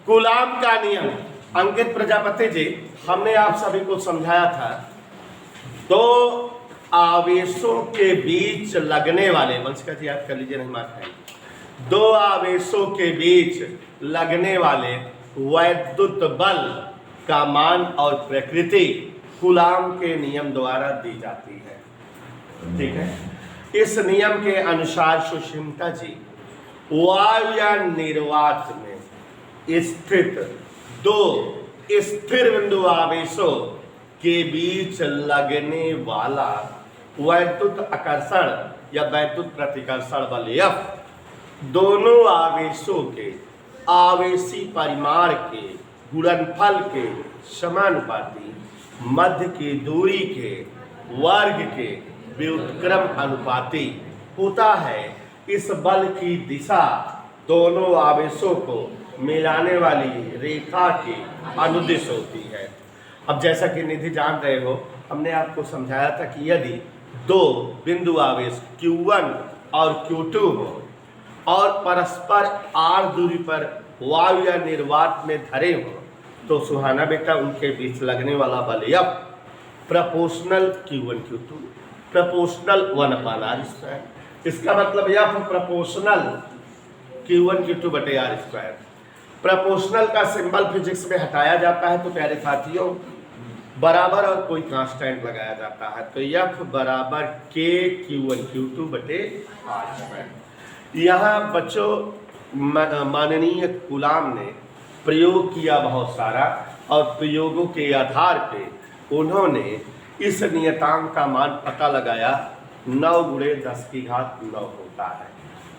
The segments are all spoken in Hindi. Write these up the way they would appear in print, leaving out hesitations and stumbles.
कूलाम का नियम। अंकित प्रजापति जी, हमने आप सभी को समझाया था दो आवेशों के बीच लगने वाले, वंशिका जी याद कर लीजिए, नहीं मार खाएंगे, दो आवेशों के बीच लगने वाले वैद्युत बल का मान और प्रकृति कूलाम के नियम द्वारा दी जाती है। ठीक है, इस नियम के अनुसार सुष्मिता जी, वायु या निर्वात में स्थित दो स्थिर बिंदु आवेशों के बीच लगने वाला वैद्युत आकर्षण या वैद्युत प्रतिकर्षण बल F दोनों आवेशों के आवेशी परिमाण के गुणनफल के समानुपाती, मध्य की दूरी के वर्ग के व्युत्क्रम अनुपाती होता है। इस बल की दिशा दोनों आवेशों को मिलाने वाली रेखा की अनुदिश होती है। अब जैसा कि निधि जान रहे हो, हमने आपको समझाया था कि यदि दो बिंदु आवेश Q1 और Q2 हो और परस्पर r दूरी पर वायु या निर्वात में धरे हो, तो सुहाना बेटा उनके बीच लगने वाला बल F proportional Q1 Q2 proportional 1/r²। इसका मतलब F प्रपोर्शनल Q1 Q2 बटे r²। प्रपोर्शनल का सिंबल फिजिक्स में हटाया जाता है तो प्यारे साथियों बराबर और कोई कांस्टेंट लगाया जाता है, तो F बराबर K Q1 Q2 बटे r²। यहाँ बच्चों माननीय कूलाम ने प्रयोग किया बहुत सारा, और प्रयोगों के आधार पे उन्होंने इस नियतांक का मान पता लगाया, 9 × 10⁻9 होता है।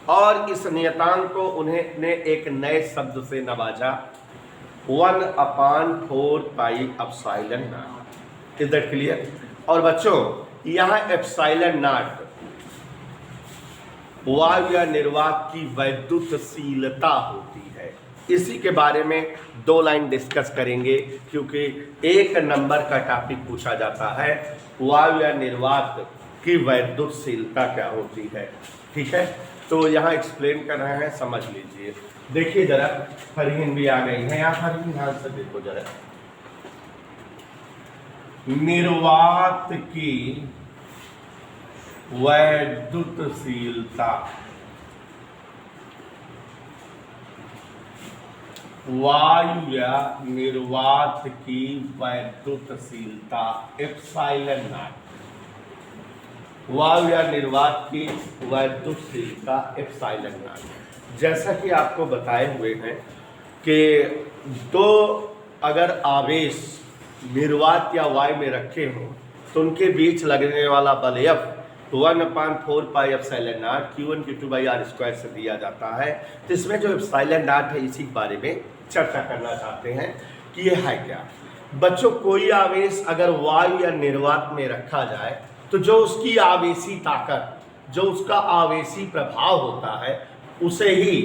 और इस नियतांक को उन्होंने एक नए शब्द से नवाजा, 1/4 pi epsilon not. Is that clear? और बच्चों यहाँ एप्सिलॉन नॉट वायु या निर्वात की वैद्युतशीलता होती है। इसी के बारे में 2 लाइन डिस्कस करेंगे, क्योंकि 1 नंबर का टॉपिक पूछा जाता है, वायु या निर्वात की वैद्युतशीलता क्या होती है। ठीक है, तो यहाँ एक्सप्लेन कर रहे हैं, समझ लीजिए। देखिए जरा, फरहीन भी आ गई है यहाँ, फरहीन ध्यान से देखो जरा। निर्वात की वैद्युतशीलता, वायु या निर्वात की वैद्युतशीलता एप्सिलॉन नॉट, वायु या निर्वात की वैद्युतशीलता एप्सिलॉन नॉट। जैसा कि आपको बताए हुए हैं कि दो अगर आवेश निर्वात या वायु में रखे हों तो उनके बीच लगने वाला बल F 1/4 pi epsilon not Q1 Q2 by r² से दिया जाता है। तो इसमें जो एप्सिलॉन नॉट है, इसी के बारे में चर्चा करना चाहते हैं कि ये है क्या। बच्चों, कोई आवेश अगर वायु या निर्वात में रखा जाए तो जो उसकी आवेशी ताकत, जो उसका आवेशी प्रभाव होता है, उसे ही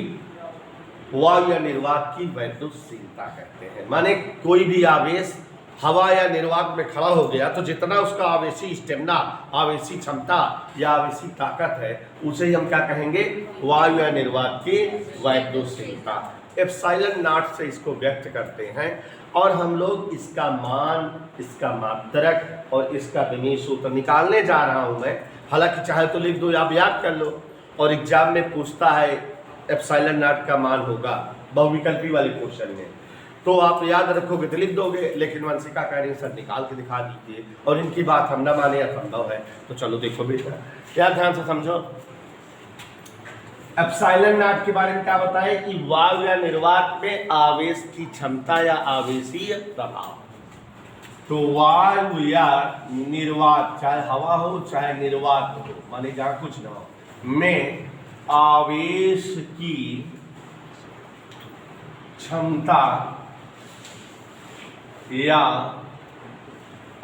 वायु या निर्वात की वैद्युतशीलता कहते हैं। माने कोई भी आवेश हवा या निर्वात में खड़ा हो गया तो जितना उसका आवेशी स्टेमिना, आवेशी क्षमता या आवेशी ताकत है, उसे ही हम क्या कहेंगे, वायु या निर्वात की वैद्युतशीलता। एप्सिलॉन नॉट से इसको व्यक्त करते हैं, और हम लोग इसका मान, इसका मात्रक और इसका विमीय सूत्र निकालने जा रहा हूं मैं। हालांकि चाहे तो लिख दो, आप याद कर लो, और एग्जाम में पूछता है एप्सिलॉन नॉट का मान होगा बहुविकल्पी वाले क्वेश्चन में, तो आप याद रखोगे तो लिख दोगे। लेकिन वंशिका कह रही सर निकाल के दिखा दीजिए, और इनकी बात हम ना माने असंभव है। तो चलो देखो बेटा, क्या ध्यान से समझो। एप्सिलॉन नॉट के बारे में क्या बताए कि वायु या निर्वात में आवेश की क्षमता या आवेशीय प्रभाव। तो वायु या निर्वात, चाहे हवा हो चाहे निर्वात हो, माने जहां कुछ ना हो, में आवेश की क्षमता या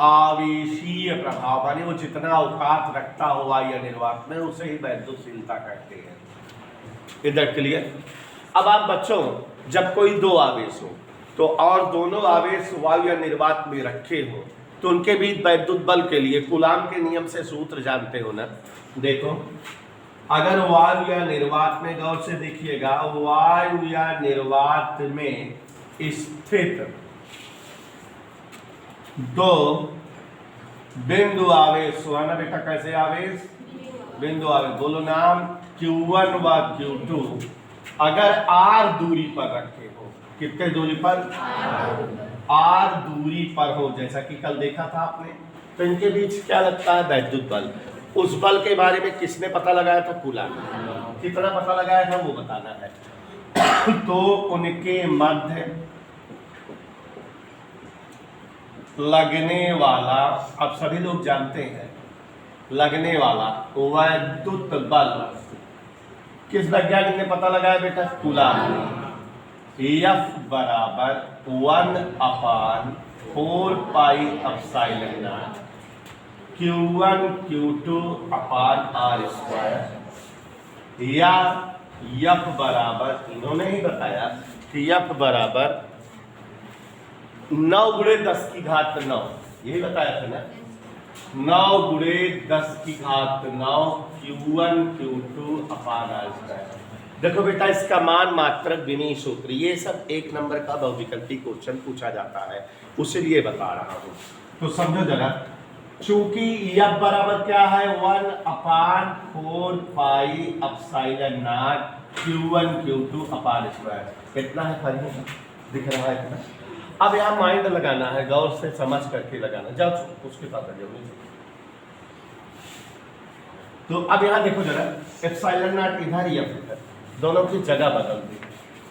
आवेशीय प्रभाव, माने वो जितना औकात रखता हो वायु या निर्वात में, उसे ही वैद्युतशीलता कहते हैं। इधर क्लियर? अब आप बच्चों, जब कोई दो आवेश हो तो और दोनों आवेश वायु या निर्वात में रखे हो तो उनके बीच वैद्युत बल के लिए कूलाम के नियम से सूत्र जानते हो ना। देखो, अगर वायु या निर्वात में, गौर से देखिएगा, वायु या निर्वात में स्थित दो बिंदु आवेश हुआ ना बेटा, कैसे आवेश? बिंदु आवेश। बोलो नाम Q1 व Q2 अगर R दूरी पर रखे हो। कितने दूरी पर? R दूरी पर हो, जैसा कि कल देखा था आपने। तो इनके बीच क्या लगता है? वैद्युत बल। उस बल के बारे में किसने पता लगाया था? कूलॉम। कितना पता लगाया था वो बताना है। तो उनके मध्य लगने वाला, अब सभी लोग जानते हैं, लगने वाला वैद्युत बल किस वैज्ञानिक ने पता लगाया बेटा? कूलॉम। F बराबर 1/4 pi epsilon not Q1 Q2 upon R square, या F बराबर, इन्होंने ही बताया कि F बराबर 9 गुणे 10 की घात 9, यही बताया था ना, 9 गुणे 10 की घात 9 Q1 Q2 अपान R स्क्वायर। देखो बेटा, इसका मान मात्रक विनीय सूत्र, ये सब 1 नंबर का बहुविकल्पी क्वेश्चन पूछा जाता है, उसीलिए बता रहा हूं। तो समझो जरा, चूंकि F बराबर क्या है? 1/4 pi epsilon not Q1 Q2 upon square. कितना है? फर्क दिख रहा है इतना। अब यहाँ माइंड लगाना है, गौर से समझ करके लगाना। जाओ उसके साथ आ जाओ। तो अब यहाँ देखो जरा, एप्सिलॉन नॉट इधर, F इधर, दोनों की जगह बदल दी।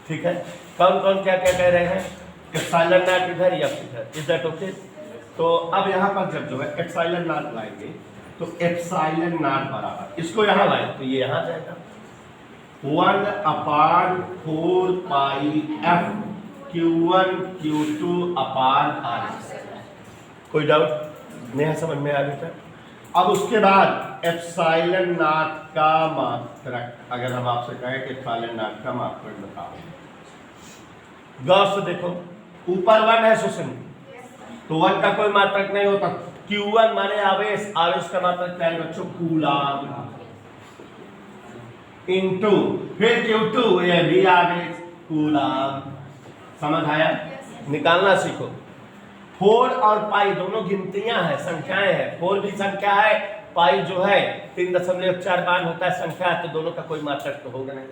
ठीक है, कौन कौन क्या क्या कह रहे हैं? एप्सिलॉन नॉट इधर, F इधर। Is that okay? तो अब यहाँ पर जब जो है एप्सिलॉन नॉट लाएंगे, तो एप्सिलॉन नॉट बराबर, इसको यहाँ लाए तो ये यहाँ जाएगा 1/4 पाई F Q1 Q2 अपान R। कोई डाउट नहीं है? समझ में आ गया? अब उसके बाद एप्सिलॉन नॉट का मात्रक, अगर हम आपसे कहें कि एप्सिलॉन नॉट का मात्रक बताओ, गौर से देखो, ऊपर 1 है सुशन, तो 1 का कोई मात्रक नहीं होता। Q1 माने आवेश, आवेश का मात्रक क्या है बच्चों? कूलॉम। इनटू फिर Q2, ये भी आवेश, कूलॉम। समझ आया? निकालना सीखो। 4 और पाई दोनों गिनतियां हैं, संख्याएं हैं। 4 भी संख्या है, पाई जो है 3.45 होता है संख्या, तो दोनों का कोई मात्रक तो होगा नहीं।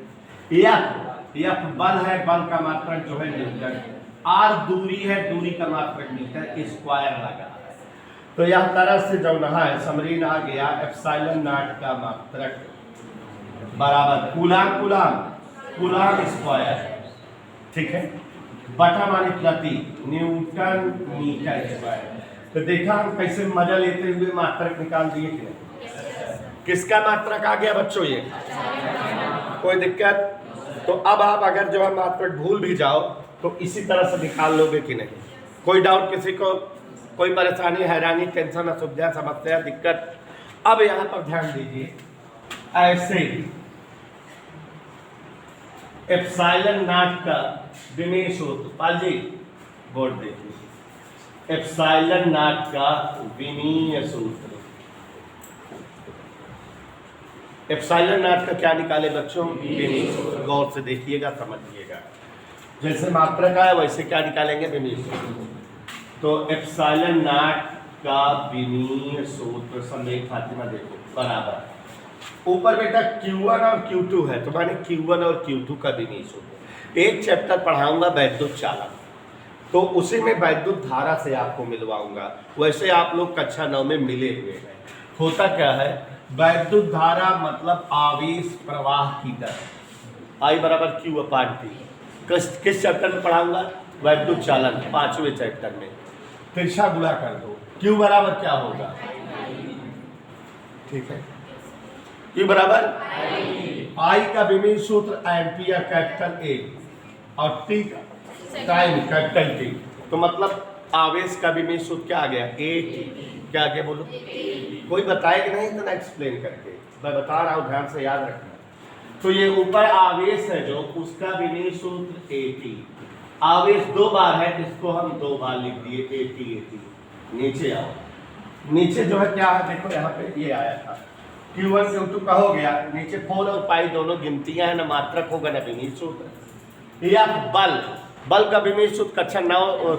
F बल है, बल का मात्रक जो है न्यूटन। R दूरी है, दूरी का मात्रक मीटर स्क्वायर लगा है। तो यह तरह से जो नहा है समरीन आ गया, एप्सिलॉन नॉट का मात्रक बराबर कूलॉम स्क्वायर। ठीक है, बटा माने प्रति, न्यूटन मीटर स्क्वायर। तो देखा हम कैसे मजा लेते हुए मात्रक निकाल दिए कि नहीं? किसका मात्रक आ गया बच्चों? ये। कोई दिक्कत? तो अब आप अगर जो है मात्रक भूल भी जाओ तो इसी तरह से निकाल लोगे कि नहीं? कोई डाउट किसी को? कोई परेशानी, हैरानी, टेंशन, असुविधा, समस्या, दिक्कत? अब यहाँ पर ध्यान दीजिए, ऐसे एप्सिलॉन नॉट का विनीय सूत्र, पाल जी बोर्ड देखिए, एप्सिलॉन नॉट का विनीय सूत्र। एप्सिलॉन नॉट का क्या निकाले बच्चों? विनीय सूत्र। गौर से देखिएगा, समझिएगा। जैसे मात्रक है वैसे क्या निकालेंगे? विनीय सूत्र। तो एप्सिलॉन नॉट का विनीय सूत्र समेत फातिमा देखो बराबर, ऊपर बेटा Q1 और Q2 है, तो माने Q1 और Q2 का विनीय सूत्र। एक चैप्टर पढ़ाऊंगा वैद्युत चालन, तो उसी में वैद्युत धारा से आपको मिलवाऊंगा। वैसे आप लोग कक्षा 9 में मिले हुए हैं। होता क्या है, वैद्युत धारा मतलब आवेश प्रवाह की दर, I बराबर Q/T। किस चैप्टर में पढ़ाऊंगा? वैद्युत चालन, 5वें चैप्टर में। तिरछा गुणा कर दो, Q बराबर क्या होगा? ठीक है, Q बराबर I का विमीय सूत्र एम्पियर कैपिटल A और T का टाइम कैपिटल T। तो मतलब आवेश का विमीय सूत्र क्या आ गया? AT। क्या आगे बोलो? कोई बताए कि नहीं? इतना एक्सप्लेन करके मैं बता रहा हूँ, ध्यान से याद रखना। तो ये ऊपर आवेश है जो, उसका विमीय सूत्र AT। आवेश 2 बार है, इसको हम 2 बार लिख दिए AT। नीचे आओ, नीचे जो है क्या है देखो, यहाँ पे ये आया था Q1 Q2 का हो गया, नीचे 4 और पाई दोनों गिनतियां हैं ना, मात्रक होगा ना विनीय सूत्र। या बल, बल का विमीय सूत्र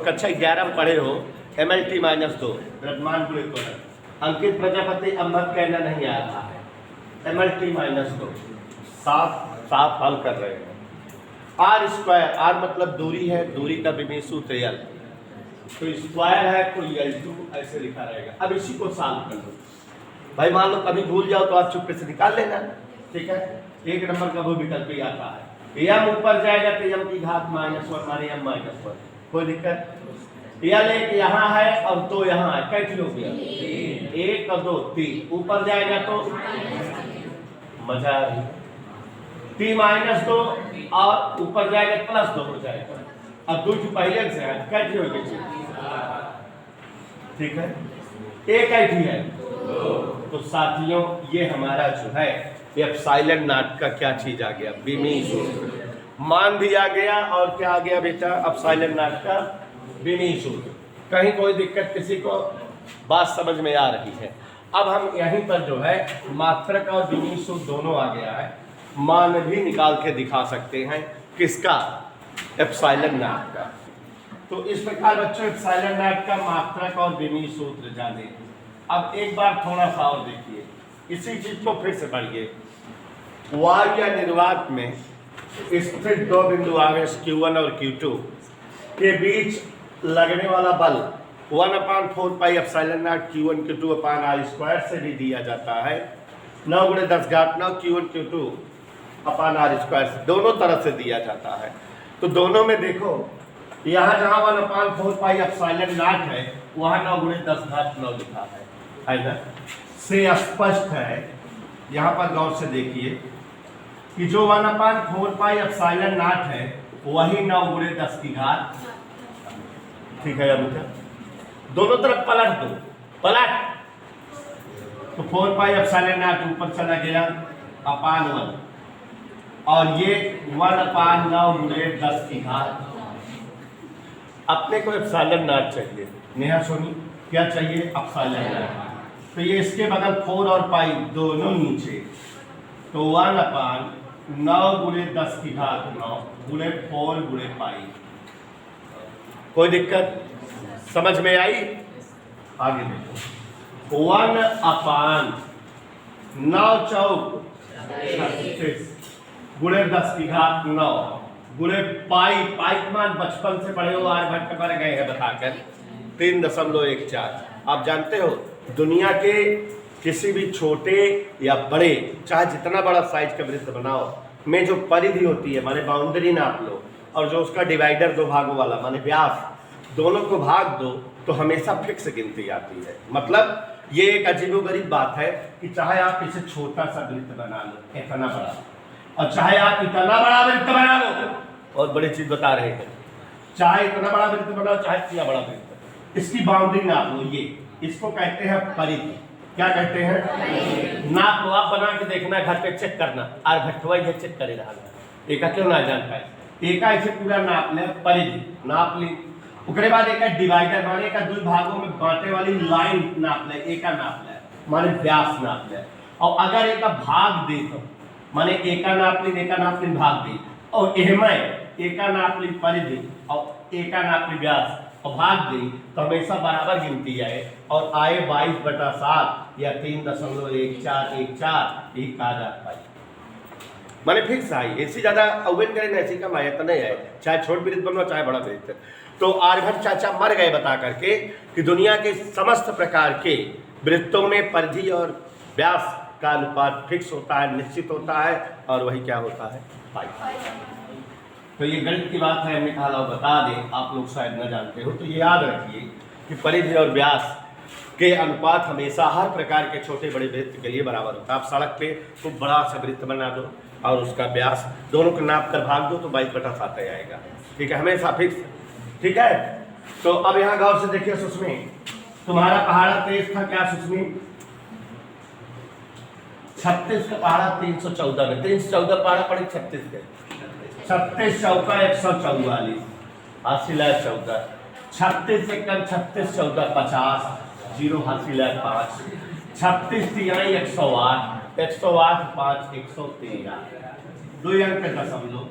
कक्षा 11 में पढ़े हो, MLT-2 द्रव्यमान गुणित त्वरण। अंकित प्रजापति अम्बक कहना नहीं आ रहा है, MLT-2 साफ हल कर रहे हैं। आर स्क्वायर, आर मतलब दूरी है, दूरी का विमीय सूत्र L, तो स्क्वायर है तो L2 ऐसे लिखा रहेगा। अब इसी को सॉल्व कर लो भाई, मान लो कभी भूल जाओ तो आप चुपके से निकाल लेना, ठीक है। एक नंबर का वो विकल्प ही आता है, m ऊपर जाएगा तो m की घात -1 माने m -1, कोई दिक्कत। L एक यहाँ है और 2 यहाँ है, कैसे हो गया 1 और 2 3, ऊपर जाएगा तो मजा आ रही, t-2 और ऊपर जाएगा +2 हो जाएगा। अब 2 पहले से है, कैसे हो गई, ठीक है। एक कैसी है, तो साथियों ये हमारा जो है एप्सिलॉन नॉट का क्या चीज आ गया, विमीय सूत्र, मान भी आ गया और क्या आ गया बेटा, एप्सिलॉन नॉट का विमीय सूत्र। कहीं कोई दिक्कत किसी को, बात समझ में आ रही है। अब हम यहीं पर जो है मात्रक और विमीय सूत्र दोनों आ गया है, मान भी निकाल के दिखा सकते हैं, किसका, एप्सिलॉन नॉट का। तो इस प्रकार बच्चों एप्सिलॉन नॉट का मात्रक और विमीय सूत्र जाने। अब एक बार थोड़ा सा और देखिए, इसी चीज को फिर से पढ़िए। वायु या निर्वात में स्थित दो बिंदु आवेश Q1 और Q2 के बीच लगने वाला बल 1/4 pi epsilon not Q1 Q2 upon r square से भी दिया जाता है, 9 × 10⁻9 Q1 Q2 अपान r स्क्वायर से, दोनों तरह से दिया जाता है। तो दोनों में देखो, यहाँ जहाँ 1/4 पाई एप्सिलॉन नॉट है वहाँ 9 × 10⁻9 लिखा है ना, से स्पष्ट है। यहाँ पर गौर से देखिए कि जो 1/4 पाई एप्सिलॉन नॉट है वही 9 × 10 की घात, ठीक है। अब दोनों तरफ पलट दो, पलट, तो 4 पाई एप्सिलॉन नॉट ऊपर चला गया अपान 1, और ये 1/9 × 10 की घात। अपने को एप्सिलॉन नॉट चाहिए, नेहा सोनी क्या चाहिए, एप्सिलॉन नॉट। तो ये इसके बगल 4 और पाई दोनों नीचे, तो 1/9 × 10 की घात 9 × 4 × पाई। कोई दिक्कत समझ में आई? आगे देखो, 1/9 चौक 36 × 10 की घात 9 × पाई, पाई मान बचपन से पढ़े हो, आर्यभट्ट पर गए हैं बताकर 3.14। आप जानते हो दुनिया के किसी भी छोटे या बड़े, चाहे जितना बड़ा साइज का वृत्त बनाओ, में जो परिधि होती है माने बाउंड्री नाप लो, और जो उसका डिवाइडर 2 भागों वाला माने व्यास, दोनों को भाग दो तो हमेशा फिक्स गिनती आती है। मतलब ये एक अजीबोगरीब बात है कि चाहे आप इसे छोटा सा वृत्त बना लो इतना बड़ा, और चाहे आप इतना बड़ा वृत्त बना लो, और बड़ी चीज बता रहे हैं, चाहे इतना बड़ा वृत्त बनाओ चाहे इतना बड़ा वृत्त, इसकी बाउंड्री नाप लो, ये इसको कहते हैं परिधि। क्या कहते हैं, नाप लो। आप बना के देखना, घर पे चेक करना, और भट्टवा ये चेक करे रहा, एका क्यों ना जानता है, एका इसे पूरा नाप ले, परिधि नाप ली। उसके बाद एक डिवाइडर माने का 2 भागों में बांटे वाली लाइन नाप ले, एका नाप ले माने व्यास नाप ले। और अगर एका भाग दे तो माने एका नाप ली, एका नाप ली, भाग दी, और एहमय एका नाप ली परिधि और एका नाप ली व्यास और भाग दी, तो हमेशा बराबर गिनती आए, और आए 22/7 या 3.1414, यही कहा जाता है। माने फिक्स आई, इससे ज्यादा अवेन करें ऐसी कम आया तो नहीं आए, चाहे छोट वृत्त बनो चाहे बड़ा वृत्त। तो आर्यभट्ट चाचा मर गए बता करके कि दुनिया के समस्त प्रकार के वृत्तों में परिधि और व्यास का अनुपात फिक्स होता है, निश्चित होता है, और वही क्या होता है, पाई। तो ये गणित की बात है, हमने कहा बता दें, आप लोग शायद न जानते हो, तो ये याद रखिए कि परिधि और व्यास के अनुपात हमेशा हर प्रकार के छोटे बड़े वृत्त के लिए बराबर होता है। आप सड़क पे खूब बड़ा सा वृत्त बना दो और उसका व्यास दोनों को नाप कर भाग दो तो 22/7 आएगा, ठीक है, हमेशा फिक्स, ठीक है। तो अब यहाँ गौर से देखिए सुस्मी, तुम्हारा पहाड़ा तेज था क्या सुस्मी, 36 का पहाड़ा 314 में, 314 पहाड़ा पड़े 36 के, 36 चौका 144, हासिल है 14, 36 से कम 36 14 50, 0 हासिल है 5, 36 तिहाई 108, 108 5 113, 2 अंक दशमलव,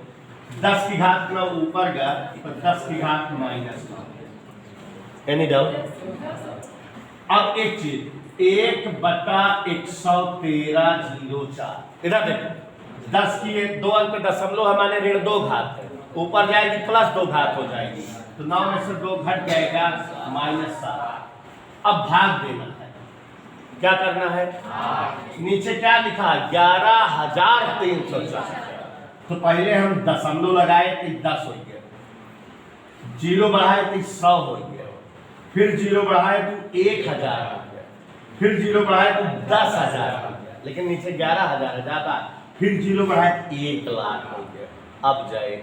10 की घात में ऊपर गया तो 10 की घात -9। Any doubt? अब एक चीज 1/113/04 इधर देखो 10 की 2 अंक दशमलव हमारे ऋण 2 घात है, ऊपर जाएगी प्लस 2 घात हो जाएगी, तो 9 में से 2 घट जाएगा -7। अब भाग देना है, क्या करना है? नीचे क्या लिखा है? 11,304। तो पहले हम दशमलव लगाए तो 10 हो गया, जीरो बढ़ाए तो 100 हो गया, फिर जीरो बढ़ाए तो 1000 हो गया, फिर जीरो बढ़ाए तो 10,000 हो गया, लेकिन नीचे 11,000 ज्यादा, फिर जीरो बढ़ाए 1,00,000 हो गया। अब जाए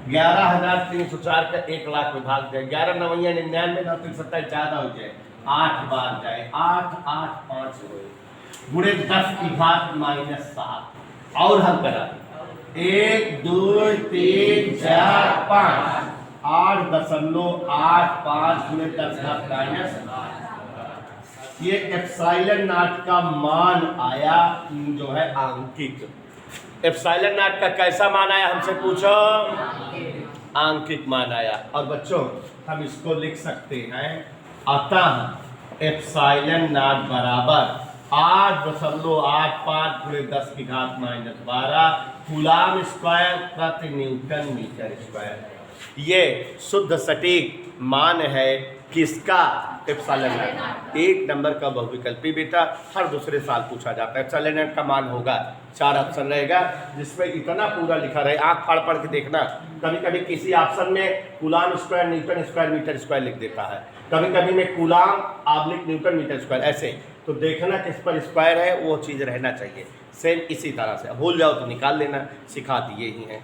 11,304 का 1,00,000 में भाग जाए, 11 9 99 9 ज्यादा हो जाए, 8 बार जाए, 8 8 5 हुए, गुणे 10 की घात -7। और हम करा 1 2 3 4 5 8.85 गुणे 10 घात -8। ये एप्सिलॉन नॉट का मान आया जो है आंकिक। एप्सिलॉन नॉट का कैसा मान आया हमसे पूछो? आंकिक मान आया। और बच्चों हम इसको लिख सकते हैं, अतः एप्सिलॉन नॉट बराबर 8.85 गुणे 10 की घात -12 कूलाम स्क्वायर प्रति न्यूटन मीटर स्क्वायर। ये शुद्ध सटीक मान है किसका? Epsilon not. 1 नंबर का बहुविकल्पी बेटा हर दूसरे साल पूछा जाता है। एप्सिलॉन नॉट का मान होगा 4 ऑप्शन रहेगा, जिसमें इतना पूरा लिखा रहे, आंख फाड़ पढ़ के देखना। कभी कभी किसी ऑप्शन में coulomb square newton square metre square लिख देता है, कभी कभी में कूलाम / न्यूटन मीटर स्क्वायर, ऐसे तो देखना किस पर स्क्वायर है, वो चीज़ रहना चाहिए। सेम इसी तरह से भूल जाओ तो निकाल लेना, सिखा दिए ही हैं।